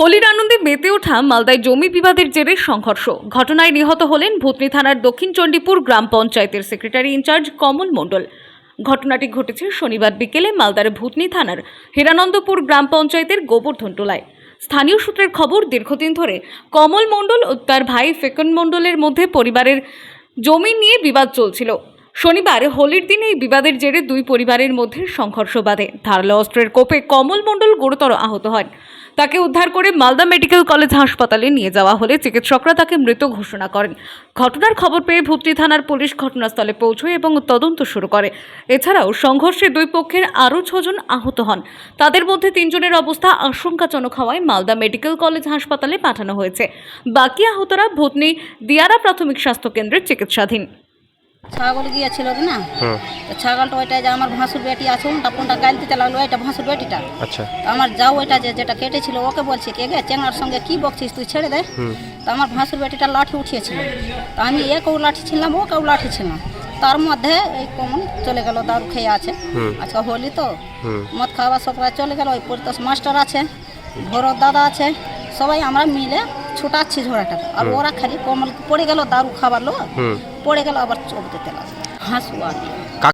হোলির আনন্দে মেতে ওঠা মালদায় জমি বিবাদের জেরে সংঘর্ষ। ঘটনায় নিহত হলেন ভূতনি থানার দক্ষিণ চণ্ডীপুর গ্রাম পঞ্চায়েতের সেক্রেটারি ইনচার্জ কমল মণ্ডল। ঘটনাটি ঘটেছে শনিবার বিকেলে মালদার ভূতনি থানার হিরানন্দপুর গ্রাম পঞ্চায়েতের গোবর্ধন টোলায়। স্থানীয় সূত্রের খবর, দীর্ঘদিন ধরে কমল মণ্ডল ও তার ভাই ফেকন মণ্ডলের মধ্যে পরিবারের জমি নিয়ে বিবাদ চলছিল। শনিবার হোলির দিনে এই বিবাদের জেরে দুই পরিবারের মধ্যে সংঘর্ষ বাধে। ধারালো অস্ত্রের কোপে কমল মণ্ডল গুরুতর আহত হন। তাকে উদ্ধার করে মালদা মেডিকেল কলেজ হাসপাতালে নিয়ে যাওয়া হলে চিকিৎসকরা তাকে মৃত ঘোষণা করেন। ঘটনার খবর পেয়ে ভূতনি থানার পুলিশ ঘটনাস্থলে পৌঁছয় এবং তদন্ত শুরু করে। এছাড়াও সংঘর্ষে দুই পক্ষের আরও 6 জন আহত হন। তাদের মধ্যে 3 জনের অবস্থা আশঙ্কাজনক হওয়ায় মালদা মেডিকেল কলেজ হাসপাতালে পাঠানো হয়েছে। বাকি আহতরা ভূতনি দিয়ারা প্রাথমিক স্বাস্থ্য কেন্দ্রে চিকিৎসাধীন। ছাগল গিয়েছিল না, তো ছাগলটা ওইটা যে আমার ভাসুর বেটি আছে ওটা কোনটা গাইল দিতে লাগলো, এটা ভাসুর বেটিটা। আচ্ছা, তো আমার যাও ওইটা যেটা কেটেছিল ওকে বলছে কে গে চেঙ্গার সঙ্গে কি বকছিস তুই, ছেড়ে দে। তো আমার ভাসুর বেটিটা লাঠি উঠিয়েছিল, তো আমি একেও লাঠি ছিলাম ওকেও লাঠি ছিলাম। তার মধ্যে এই কমন চলে গেল, দারু খেয়ে আছে। আজকে হোলি তো মদ খাওয়া সকালে চলে গেল। ওই পরিতোষ মাস্টার আছে, ভরত দাদা আছে, সবাই আমরা মিলে ছুটাচ্ছি ঝোড়াটা। আর ওরা খালি কমল পড়ে গেল, দারু খাবার লো পড়ে গেল, আবার চোখ দিতে লাগলো হাসুয়া দিয়ে।